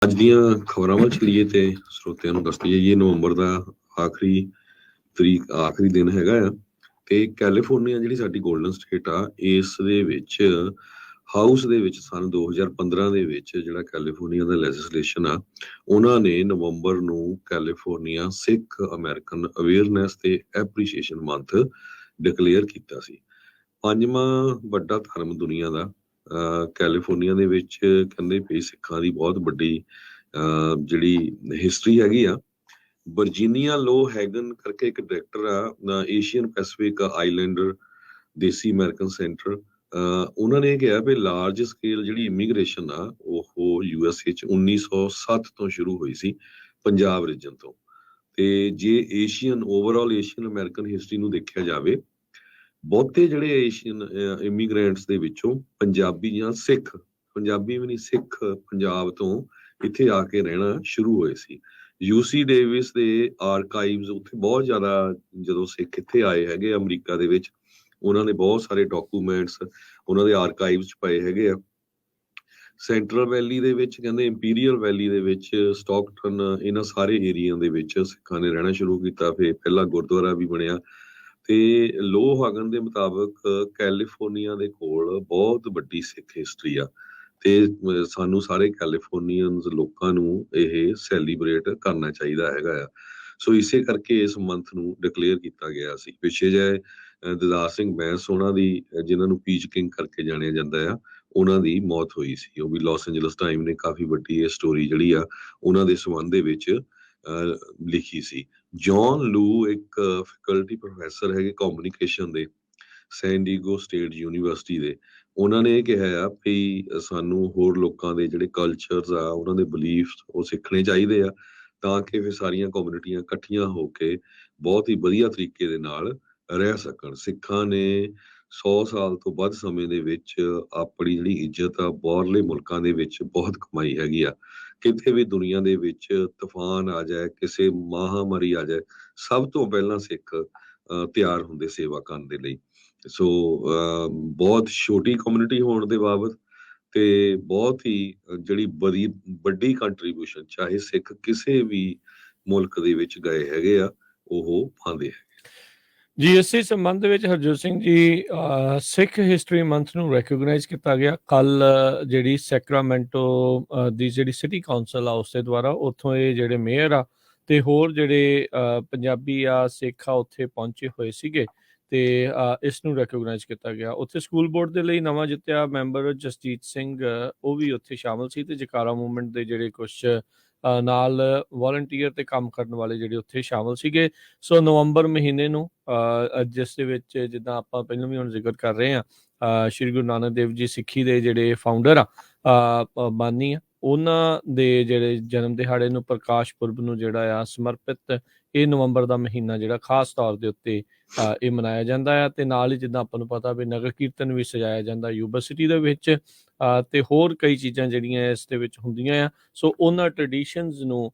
ਅੱਜ ਦੀਆਂ ਖਬਰਾਂ ਵੱਲ ਚੱਲੀਏ ਤੇ ਸਰੋਤਿਆਂ ਨੂੰ ਦੱਸ ਦਈਏ ਜੀ ਨਵੰਬਰ ਦਾ ਆਖਰੀ ਦਿਨ ਹੈਗਾ ਆ ਤੇ ਕੈਲੀਫੋਰਨੀਆ ਜਿਹੜੀ ਸਾਡੀ ਗੋਲਡਨ ਸਟੇਟ ਆ ਇਸ ਦੇ ਵਿੱਚ ਹਾਊਸ ਦੇ ਵਿੱਚ ਸਨ 2015 ਦੇ ਵਿੱਚ ਜਿਹੜਾ ਕੈਲੀਫੋਰਨੀਆ ਦਾ ਲੈਜਿਸਲੇਸ਼ਨ ਆ ਉਹਨਾਂ ਨੇ ਨਵੰਬਰ ਨੂੰ ਕੈਲੀਫੋਰਨੀਆ ਸਿੱਖ ਅਮਰੀਕਨ ਅਵੇਅਰਨੈਸ ਤੇ ਐਪਰੀਸ਼ੀਏਸ਼ਨ ਮੰਥ ਡਿਕਲੇਅਰ ਕੀਤਾ ਸੀ। ਪੰਜਵਾਂ ਵੱਡਾ ਧਰਮ ਦੁਨੀਆ ਦਾ ਕੈਲੀਫੋਰਨੀਆ ਦੇ ਵਿੱਚ ਕਹਿੰਦੇ ਵੀ ਸਿੱਖਾਂ ਦੀ ਬਹੁਤ ਵੱਡੀ ਜਿਹੜੀ ਹਿਸਟਰੀ ਹੈਗੀ ਆ। ਵਰਜੀਨੀਆ ਲੋ ਹੈਗਨ ਕਰਕੇ ਇੱਕ ਡਾਇਰੈਕਟਰ ਆ ਏਸ਼ੀਅਨ ਪੈਸੀਫਿਕ ਆਈਲੈਂਡਰ ਦੇਸੀ ਅਮਰੀਕਨ ਸੈਂਟਰ, ਉਹਨਾਂ ਨੇ ਕਿਹਾ ਵੀ ਲਾਰਜ ਸਕੇਲ ਜਿਹੜੀ ਇਮੀਗ੍ਰੇਸ਼ਨ ਆ ਉਹ USA 'ਚ 1907 ਤੋਂ ਸ਼ੁਰੂ ਹੋਈ ਸੀ ਪੰਜਾਬ ਰੀਜਨ ਤੋਂ। ਤੇ ਜੇ ਓਵਰਆਲ ਏਸ਼ੀਅਨ ਅਮਰੀਕਨ ਹਿਸਟਰੀ ਨੂੰ ਦੇਖਿਆ ਜਾਵੇ, ਬਹੁਤੇ ਜਿਹੜੇ ਏਸ਼ੀਅਨ ਇਮੀਗ੍ਰੈਂਟਸ ਦੇ ਵਿੱਚੋਂ ਪੰਜਾਬੀ ਜਾਂ ਸਿੱਖ, ਪੰਜਾਬੀ ਵੀ ਨਹੀਂ ਸਿੱਖ, ਪੰਜਾਬ ਤੋਂ ਇੱਥੇ ਆ ਕੇ ਰਹਿਣਾ ਸ਼ੁਰੂ ਹੋਏ ਸੀ। UC ਡੇਵਿਸ ਦੇ ਆਰਕਾਈਵਸ ਉੱਥੇ ਬਹੁਤ ਜ਼ਿਆਦਾ ਜਦੋਂ ਸਿੱਖ ਇੱਥੇ ਆਏ ਹੈਗੇ ਅਮਰੀਕਾ ਦੇ ਵਿੱਚ, ਉਹਨਾਂ ਨੇ ਬਹੁਤ ਸਾਰੇ ਡਾਕੂਮੈਂਟਸ ਉਹਨਾਂ ਦੇ ਆਰਕਾਈਵਸ 'ਚ ਪਏ ਹੈਗੇ ਆ। ਸੈਂਟਰਲ ਵੈਲੀ ਦੇ ਵਿੱਚ ਕਹਿੰਦੇ ਇੰਪੀਰੀਅਲ ਵੈਲੀ ਦੇ ਵਿੱਚ ਸਟਾਕਟਨ, ਇਹਨਾਂ ਸਾਰੇ ਏਰੀਆ ਦੇ ਵਿੱਚ ਸਿੱਖਾਂ ਨੇ ਰਹਿਣਾ ਸ਼ੁਰੂ ਕੀਤਾ। ਫਿਰ ਪਹਿਲਾਂ ਗੁਰਦੁਆਰਾ ਵੀ ਬਣਿਆ। ਤੇ ਲੋ ਹਾਗਨ ਦੇ ਮੁਤਾਬਕ ਕੈਲੀਫੋਰਨੀਆ ਦੇ ਕੋਲ ਬਹੁਤ ਵੱਡੀ ਸਿੱਖ ਹਿਸਟਰੀ ਆ ਤੇ ਸਾਨੂੰ ਸਾਰੇ ਕੈਲੀਫੋਰਨੀਅਨਸ ਲੋਕਾਂ ਨੂੰ ਇਹ ਸੈਲੀਬ੍ਰੇਟ ਕਰਨਾ ਚਾਹੀਦਾ ਹੈਗਾ ਆ। ਸੋ ਇਸੇ ਕਰਕੇ ਇਸ ਮੰਥ ਨੂੰ ਡਿਕਲੇਅਰ ਕੀਤਾ ਗਿਆ ਸੀ। ਪਿੱਛੇ ਜਿਹੇ ਦਦਾਰ ਸਿੰਘ ਬੈਂਸ ਉਹਨਾਂ ਦੀ, ਜਿਨ੍ਹਾਂ ਨੂੰ ਪੀਚ ਕਿੰਗ ਕਰਕੇ ਜਾਣਿਆ ਜਾਂਦਾ ਆ, ਉਹਨਾਂ ਦੀ ਮੌਤ ਹੋਈ ਸੀ। ਉਹ ਵੀ ਲਾਸ ਐਂਜਲਸ ਟਾਈਮ ਨੇ ਕਾਫੀ ਵੱਡੀ ਇਹ ਸਟੋਰੀ ਜਿਹੜੀ ਆ ਉਹਨਾਂ ਦੇ ਸੰਬੰਧ ਦੇ ਵਿੱਚ ਲਿਖੀ ਸੀ। ਜੌਨ ਲੂ ਇੱਕ ਫੈਕਲਟੀ ਪ੍ਰੋਫੈਸਰ ਹੈਗੇ ਕਮਿਊਨੀਕੇਸ਼ਨ ਦੇ ਸੈਨ ਡੀਗੋ ਸਟੇਟ ਯੂਨੀਵਰਸਿਟੀ ਦੇ, ਉਹਨਾਂ ਨੇ ਇਹ ਕਿਹਾ ਆ ਵੀ ਸਾਨੂੰ ਹੋਰ ਲੋਕਾਂ ਦੇ ਜਿਹੜੇ ਕਲਚਰਸ ਆ, ਉਹਨਾਂ ਦੇ ਬਲੀਫਸ ਉਹ ਸਿੱਖਣੇ ਚਾਹੀਦੇ ਆ ਤਾਂ ਕਿ ਫਿਰ ਸਾਰੀਆਂ ਕਮਿਊਨਿਟੀਆਂ ਇਕੱਠੀਆਂ ਹੋ ਕੇ ਬਹੁਤ ਹੀ ਵਧੀਆ ਤਰੀਕੇ ਦੇ ਨਾਲ ਰਹਿ ਸਕਣ। ਸਿੱਖਾਂ ਨੇ 100 ਸਾਲ ਤੋਂ ਵੱਧ ਸਮੇਂ ਦੇ ਵਿੱਚ ਆਪਣੀ ਜਿਹੜੀ ਇੱਜ਼ਤ ਆ ਬਾਹਰਲੇ ਮੁਲਕਾਂ ਦੇ ਵਿੱਚ ਬਹੁਤ ਕਮਾਈ ਹੈਗੀ ਆ। ਕਿਤੇ ਵੀ ਦੁਨੀਆ ਦੇ ਵਿੱਚ ਤੂਫਾਨ ਆ ਜਾਏ, ਕਿਸੇ ਮਹਾਮਾਰੀ ਆ ਜਾਏ, ਸਭ ਤੋਂ ਪਹਿਲਾਂ ਸਿੱਖ ਤਿਆਰ ਹੁੰਦੇ ਸੇਵਾ ਕਰਨ ਦੇ ਲਈ। ਸੋ ਬਹੁਤ ਛੋਟੀ ਕਮਿਊਨਿਟੀ ਹੋਣ ਦੇ ਬਾਵਤ ਤੇ ਬਹੁਤ ਹੀ ਜਿਹੜੀ ਵੱਡੀ ਕੰਟਰੀਬਿਊਸ਼ਨ ਚਾਹੇ ਸਿੱਖ ਕਿਸੇ ਵੀ ਮੁਲਕ ਦੇ ਵਿੱਚ ਗਏ ਹੈਗੇ ਆ ਉਹ ਪਾਉਂਦੇ ਹੈ ਜੀ। ਇਸੇ ਸੰਬੰਧ ਵਿੱਚ ਹਰਜੋਤ ਸਿੰਘ ਜੀ, ਸਿੱਖ ਹਿਸਟਰੀ ਮੰਥ ਨੂੰ ਰੈਕੋਗਨਾਈਜ਼ ਕੀਤਾ ਗਿਆ ਕੱਲ ਜਿਹੜੀ ਸੈਕਰਾਮੈਂਟੋ ਦੀ ਜਿਹੜੀ ਸਿਟੀ ਕਾਉਂਸਲ ਆ ਉਸ ਦੇ ਦੁਆਰਾ। ਉੱਥੋਂ ਇਹ ਜਿਹੜੇ ਮੇਅਰ ਆ ਤੇ ਹੋਰ ਜਿਹੜੇ ਪੰਜਾਬੀ ਆ ਸਿੱਖ ਆ ਉੱਥੇ ਪਹੁੰਚੇ ਹੋਏ ਸੀਗੇ ਤੇ ਇਸ ਨੂੰ ਰੈਕੋਗਨਾਈਜ਼ ਕੀਤਾ ਗਿਆ। ਉੱਥੇ ਸਕੂਲ ਬੋਰਡ ਦੇ ਲਈ ਨਵਾਂ ਜਿੱਤਿਆ ਮੈਂਬਰ ਜਸਜੀਤ ਸਿੰਘ ਉਹ ਵੀ ਉੱਥੇ ਸ਼ਾਮਲ ਸੀ ਤੇ ਜਕਾਰਾ ਮੂਵਮੈਂਟ ਦੇ ਜਿਹੜੇ ਕੁਛ ਨਾਲ ਵਾਲੰਟੀਅਰ ਤੇ ਕੰਮ ਕਰਨ ਵਾਲੇ ਜਿਹੜੇ ਉੱਥੇ ਸ਼ਾਮਲ ਸੀਗੇ। ਸੋ ਨਵੰਬਰ ਮਹੀਨੇ ਨੂੰ ਜਿਸ ਦੇ ਵਿੱਚ ਜਿੱਦਾਂ ਆਪਾਂ ਪਹਿਲਾਂ ਵੀ ਹੁਣ ਜ਼ਿਕਰ ਕਰ ਰਹੇ ਹਾਂ, ਸ਼੍ਰੀ ਗੁਰੂ ਨਾਨਕ ਦੇਵ ਜੀ ਸਿੱਖੀ ਦੇ ਜਿਹੜੇ ਫਾਊਂਡਰ ਆ, ਬਾਨੀ ਆ, ਉਹਨਾਂ ਦੇ ਜਿਹੜੇ ਜਨਮ ਦਿਹਾੜੇ ਨੂੰ, ਪ੍ਰਕਾਸ਼ ਪੁਰਬ ਨੂੰ ਜਿਹੜਾ ਆ ਸਮਰਪਿਤ ਇਹ ਨਵੰਬਰ ਦਾ ਮਹੀਨਾ ਜਿਹੜਾ ਖਾਸ ਤੌਰ ਦੇ ਉੱਤੇ ਇਹ ਮਨਾਇਆ ਜਾਂਦਾ ਆ। ਤੇ ਨਾਲ ਹੀ ਜਿੱਦਾਂ ਆਪਾਂ ਨੂੰ ਪਤਾ ਵੀ ਨਗਰ ਕੀਰਤਨ ਵੀ ਸਜਾਇਆ ਜਾਂਦਾ ਯੂਨੀਵਰਸਿਟੀ ਦੇ ਵਿੱਚ ਤੇ ਹੋਰ ਕਈ ਚੀਜ਼ਾਂ ਜਿਹੜੀਆਂ ਇਸ ਦੇ ਵਿੱਚ ਹੁੰਦੀਆਂ ਆ। ਸੋ ਉਹਨਾਂ ਟ੍ਰੈਡੀਸ਼ਨਸ ਨੂੰ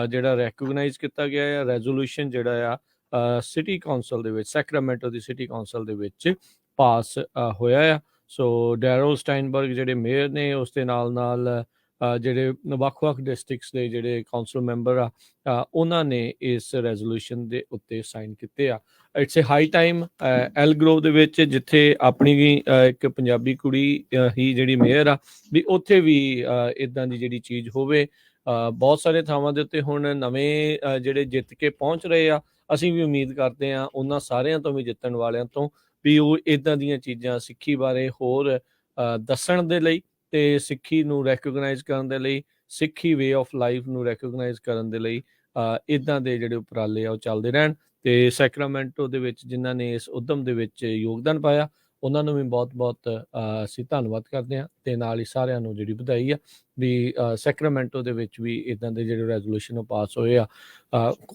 ਜਿਹੜਾ ਰੈਕੋਗਨਾਈਜ਼ ਕੀਤਾ ਗਿਆ ਆ। ਰੈਜ਼ੋਲੂਸ਼ਨ ਜਿਹੜਾ ਆ ਸਿਟੀ ਕਾਉਂਸਲ ਦੇ ਵਿੱਚ, ਸੈਕਰਾਮੈਂਟੋ ਦੀ ਸਿਟੀ ਕਾਉਂਸਲ ਦੇ ਵਿੱਚ ਪਾਸ ਹੋਇਆ ਆ। ਸੋ ਡੈਰਲ ਸਟਾਈਨਬਰਗ ਜਿਹੜੇ ਮੇਅਰ ਨੇ, ਉਸ ਦੇ ਨਾਲ ਜਿਹੜੇ ਵੱਖ-ਵੱਖ ਡਿਸਟ੍ਰਿਕਟਸ ਦੇ ਜਿਹੜੇ ਕਾਉਂਸਲ ਮੈਂਬਰ ਆ ਉਹਨਾਂ ਨੇ ਇਸ ਰੈਜ਼ੋਲੂਸ਼ਨ ਦੇ ਉੱਤੇ ਸਾਈਨ ਕੀਤੇ ਆ। It's A high time L Grove ਦੇ ਵਿੱਚ, ਜਿੱਥੇ ਆਪਣੀ ਵੀ ਇੱਕ ਪੰਜਾਬੀ ਕੁੜੀ ਹੀ ਜਿਹੜੀ ਮੇਅਰ ਆ ਵੀ, ਉੱਥੇ ਵੀ ਇੱਦਾਂ ਦੀ ਜਿਹੜੀ ਚੀਜ਼ ਹੋਵੇ। ਬਹੁਤ ਸਾਰੇ ਥਾਵਾਂ ਦੇ ਉੱਤੇ ਹੁਣ ਨਵੇਂ ਜਿਹੜੇ ਜਿੱਤ ਕੇ ਪਹੁੰਚ ਰਹੇ ਆ, ਅਸੀਂ ਵੀ ਉਮੀਦ ਕਰਦੇ ਹਾਂ ਉਹਨਾਂ ਸਾਰਿਆਂ ਤੋਂ ਵੀ, ਜਿੱਤਣ ਵਾਲਿਆਂ ਤੋਂ ਵੀ, ਉਹ ਇੱਦਾਂ ਦੀਆਂ ਚੀਜ਼ਾਂ ਸਿੱਖੀ ਬਾਰੇ ਹੋਰ ਦੱਸਣ ਦੇ ਲਈ ਤੇ ਸਿੱਖੀ ਨੂੰ ਰੈਕੋਗਨਾਈਜ਼ ਕਰਨ ਦੇ ਲਈ, ਸਿੱਖੀ ਵੇ ਆਫ ਲਾਈਫ ਨੂੰ ਰੈਕੋਗਨਾਈਜ਼ ਕਰਨ ਦੇ ਲਈ ਇੱਦਾਂ ਦੇ ਜਿਹੜੇ ਉਪਰਾਲੇ ਆ ਉਹ ਚੱਲਦੇ ਰਹਿਣ। ਤੇ ਸੈਕਰਾਮੈਂਟੋ ਦੇ ਵਿੱਚ ਜਿਨ੍ਹਾਂ ਨੇ ਇਸ ਉਦਮ ਦੇ ਵਿੱਚ ਯੋਗਦਾਨ ਪਾਇਆ ਉਹਨਾਂ ਨੂੰ ਵੀ ਬਹੁਤ-ਬਹੁਤ ਅਸੀਂ ਧੰਨਵਾਦ ਕਰਦੇ ਹਾਂ ਤੇ ਨਾਲ ਹੀ ਸਾਰਿਆਂ ਨੂੰ ਜਿਹੜੀ ਵਧਾਈ ਆ ਵੀ ਸੈਕਰਾਮੈਂਟੋ ਦੇ ਵਿੱਚ ਵੀ ਇੱਦਾਂ ਦੇ ਜਿਹੜੇ ਰੈਜ਼ੋਲੂਸ਼ਨ ਉਹ ਪਾਸ ਹੋਏ ਆ।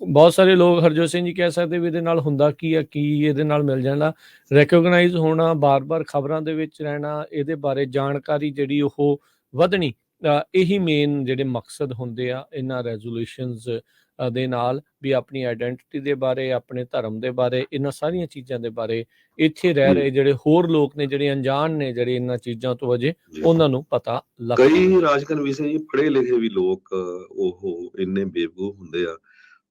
ਬਹੁਤ ਸਾਰੇ ਲੋਕ ਹਰਜੋਤ ਸਿੰਘ ਜੀ ਕਹਿ ਸਕਦੇ ਵੀ ਇਹਦੇ ਨਾਲ ਹੁੰਦਾ ਕੀ ਆ, ਕੀ ਇਹਦੇ ਨਾਲ ਮਿਲ ਜਾਣਾ। ਰੈਕੋਗਨਾਈਜ਼ ਹੋਣਾ, ਬਾਰ-ਬਾਰ ਖਬਰਾਂ ਦੇ ਵਿੱਚ ਰਹਿਣਾ, ਇਹਦੇ ਬਾਰੇ ਜਾਣਕਾਰੀ ਜਿਹੜੀ ਉਹ ਵਧਣੀ, ਇਹੀ ਮੇਨ ਜਿਹੜੇ ਮਕਸਦ ਹੁੰਦੇ ਆ ਇਹਨਾਂ ਰੈਜ਼ੋਲੂਸ਼ਨਸ ਦੇ ਨਾਲ ਵੀ ਆਪਣੀ ਆਇਡੈਂਟੀਟੀ ਦੇ ਬਾਰੇ, ਆਪਣੇ ਧਰਮ ਦੇ ਬਾਰੇ, ਇਹਨਾਂ ਸਾਰੀਆਂ ਚੀਜ਼ਾਂ ਦੇ ਬਾਰੇ ਇੱਥੇ ਰਹਿ ਰਹੇ ਜਿਹੜੇ ਹੋਰ ਲੋਕ ਨੇ, ਜਿਹੜੇ ਅਣਜਾਣ ਨੇ, ਜਿਹੜੇ ਇਹਨਾਂ ਚੀਜ਼ਾਂ ਤੋਂ ਅਜੇ ਉਹਨਾਂ ਨੂੰ ਪਤਾ ਲੱਗ ਕਈ ਰਾਜਕਨ ਵਿਸ਼ੇ ਜੀ ਪੜ੍ਹੇ ਲਿਖੇ ਵੀ ਲੋਕ ਉਹ ਇੰਨੇ ਬੇਵਕੂਫ ਹੁੰਦੇ ਆ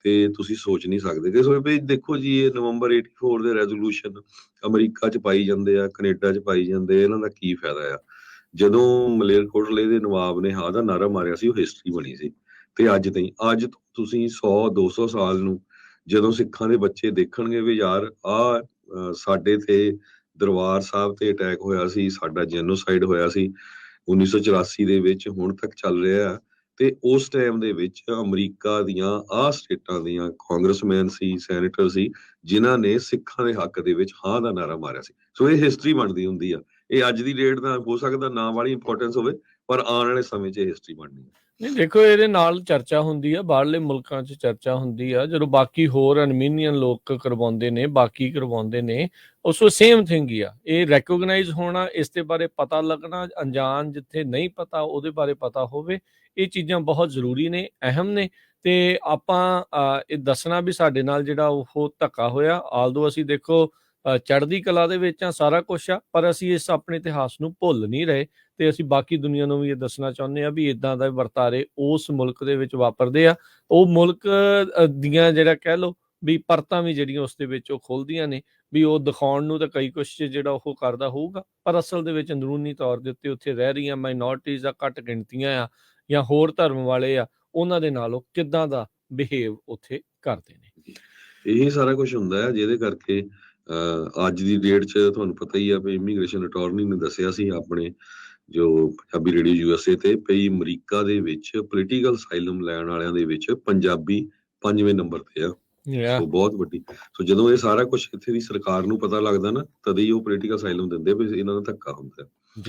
ਤੇ ਤੁਸੀਂ ਸੋਚ ਨਹੀਂ ਸਕਦੇ ਕਿ ਸੋ ਵੀ ਦੇਖੋ ਜੀ ਇਹ ਨਵੰਬਰ 84 ਦੇ ਰੈਜ਼ੋਲੂਸ਼ਨ ਅਮਰੀਕਾ 'ਚ ਪਾਈ ਜਾਂਦੇ ਆ, ਕੈਨੇਡਾ 'ਚ ਪਾਈ ਜਾਂਦੇ, ਇਹਨਾਂ ਦਾ ਕੀ ਫਾਇਦਾ ਆ? ਜਦੋਂ ਮਲੇਰਕੋਟਲੇ ਦੇ ਨਵਾਬ ਨੇ ਹਾਂ ਦਾ ਨਾਰਾ ਮਾਰਿਆ ਸੀ, ਉਹ ਹਿਸਟਰੀ ਬਣੀ ਸੀ। ਤੇ ਅੱਜ ਤੁਸੀਂ 100-200 ਸਾਲ ਨੂੰ ਜਦੋਂ ਸਿੱਖਾਂ ਦੇ ਬੱਚੇ ਦੇਖਣਗੇ ਵੀ ਯਾਰ ਸਾਡੇ ਤੇ ਦਰਬਾਰ ਸਾਹਿਬ ਤੇ ਅਟੈਕ ਹੋਇਆ ਸੀ, ਸਾਡਾ ਜੈਨੋਸਾਈਡ ਹੋਇਆ ਸੀ 1984 ਦੇ ਵਿੱਚ, ਹੁਣ ਤੱਕ ਚੱਲ ਰਿਹਾ, ਤੇ ਉਸ ਟਾਈਮ ਦੇ ਵਿੱਚ ਅਮਰੀਕਾ ਦੀਆਂ ਸਟੇਟਾਂ ਦੀਆਂ ਕਾਂਗਰਸਮੈਨ ਸੀ, ਸੈਨੇਟਰ ਸੀ, ਜਿਨ੍ਹਾਂ ਨੇ ਸਿੱਖਾਂ ਦੇ ਹੱਕ ਦੇ ਵਿੱਚ ਹਾਂ ਦਾ ਨਾਰਾ ਮਾਰਿਆ ਸੀ। ਸੋ ਇਹ ਹਿਸਟਰੀ ਬਣਦੀ ਹੁੰਦੀ ਆ। ਇਹ ਅੱਜ ਦੀ ਡੇਟ ਦਾ ਹੋ ਸਕਦਾ ਨਾ ਵਾਲੀ ਇੰਪੋਰਟੈਂਸ ਹੋਵੇ, ਪਰ ਆਉਣ ਵਾਲੇ ਸਮੇਂ 'ਚ ਇਹ ਹਿਸਟਰੀ ਬਣਨੀ ਹੈ। ਨਹੀਂ ਦੇਖੋ, ਇਹਦੇ ਨਾਲ ਚਰਚਾ ਹੁੰਦੀ ਆ, ਬਾਹਰਲੇ ਮੁਲਕਾਂ 'ਚ ਚਰਚਾ ਹੁੰਦੀ ਆ, ਜਦੋਂ ਬਾਕੀ ਹੋਰ ਅਰਮੀਨੀਅਨ ਲੋਕ ਕਰਵਾਉਂਦੇ ਨੇ, ਬਾਕੀ ਕਰਵਾਉਂਦੇ ਨੇ, ਉਸ ਸੇਮ ਥਿੰਗ ਹੀ ਆ। ਇਹ ਰੈਕੋਗਨਾਈਜ਼ ਹੋਣਾ, ਇਸ ਦੇ ਬਾਰੇ ਪਤਾ ਲੱਗਣਾ, ਅਣਜਾਣ ਜਿੱਥੇ ਨਹੀਂ ਪਤਾ ਉਹਦੇ ਬਾਰੇ ਪਤਾ ਹੋਵੇ, ਇਹ ਚੀਜ਼ਾਂ ਬਹੁਤ ਜ਼ਰੂਰੀ ਨੇ, ਅਹਿਮ ਨੇ। ਤੇ ਆਪਾਂ ਇਹ ਦੱਸਣਾ ਵੀ ਸਾਡੇ ਨਾਲ ਜਿਹੜਾ ਉਹ ਧੱਕਾ ਹੋਇਆ, ਆਲਦੋ ਅਸੀਂ ਦੇਖੋ ਚੜ੍ਹਦੀ ਕਲਾ ਦੇ ਵਿੱਚ ਆ, ਸਾਰਾ ਕੁਛ ਆ, ਪਰ ਅਸੀਂ ਇਸ ਆਪਣੇ ਇਤਿਹਾਸ ਨੂੰ ਭੁੱਲ ਨਹੀਂ ਰਹੇ ਤੇ ਅਸੀਂ ਬਾਕੀ ਦੁਨੀਆ ਨੂੰ ਵੀ ਇਹ ਦੱਸਣਾ ਚਾਹੁੰਦੇ ਆ ਵੀ ਇਦਾਂ ਦਾ ਵਰਤਾਰੇ ਉਸ ਮੁਲਕ ਦੇ ਵਿੱਚ ਵਾਪਰਦੇ ਆ। ਉਹ ਮੁਲਕ ਦੀਆਂ ਜਿਹੜਾ ਕਹਿ ਲਓ ਵੀ ਪਰਤਾਂ ਵੀ ਜਿਹੜੀਆਂ ਉਸ ਦੇ ਵਿੱਚ ਉਹ ਖੁੱਲ੍ਹਦੀਆਂ ਨੇ, ਵੀ ਉਹ ਦਿਖਾਉਣ ਨੂੰ ਤਾਂ ਕਈ ਕੁਛ ਜਿਹੜਾ ਉਹ ਕਰਦਾ ਹੋਊਗਾ, ਪਰ ਅਸਲ ਦੇ ਵਿੱਚ ਅੰਦਰੂਨੀ ਤੌਰ ਦੇ ਉੱਤੇ ਉੱਥੇ ਰਹਿ ਰਹੀਆਂ ਮਾਈਨੋਰਟੀਜ਼ ਆ, ਘੱਟ ਗਿਣਤੀਆਂ ਆ ਜਾਂ ਹੋਰ ਧਰਮ ਵਾਲੇ ਆ, ਉਹਨਾਂ ਦੇ ਨਾਲ ਉਹ ਕਿੱਦਾਂ ਦਾ ਬਿਹੇਵ ਉੱਥੇ ਕਰਦੇ ਨੇ। ਇਹੀ ਸਾਰਾ ਕੁਝ ਹੁੰਦਾ ਹੈ ਜਿਹਦੇ ਕਰਕੇ ਅੱਜ ਦੀ ਡੇਟ 'ਚ ਤੁਹਾਨੂੰ ਪਤਾ ਹੀ ਆ ਵੀ ਇਮੀਗ੍ਰੇਸ਼ਨ ਅਟਾਰਨੀ ਨੇ ਦੱਸਿਆ ਸੀ ਆਪਣੇ ਜੋ ਪੰਜਾਬੀ ਰੇਡੀਓ USA ਤੇ ਪਈ, ਅਮਰੀਕਾ ਦੇ ਵਿੱਚ ਪੋਲੀਟੀਕਲ ਅਸਾਈਲਮ ਲੈਣ ਵਾਲਿਆਂ ਦੇ ਵਿੱਚ ਪੰਜਾਬੀ 5ਵੇਂ ਨੰਬਰ ਤੇ ਆ। ਸੋ ਬਹੁਤ ਵੱਡੀ। ਸੋ ਜਦੋਂ ਇਹ ਸਾਰਾ ਕੁਝ ਇੱਥੇ ਦੀ ਸਰਕਾਰ ਨੂੰ ਪਤਾ ਲੱਗਦਾ ਨਾ, ਤਦ ਹੀ ਉਹ ਪੋਲੀਟੀਕਲ ਅਸਾਈਲਮ ਦਿੰਦੇ ਵੀ ਇਹਨਾਂ ਦਾ ਧੱਕਾ ਹੁੰਦਾ।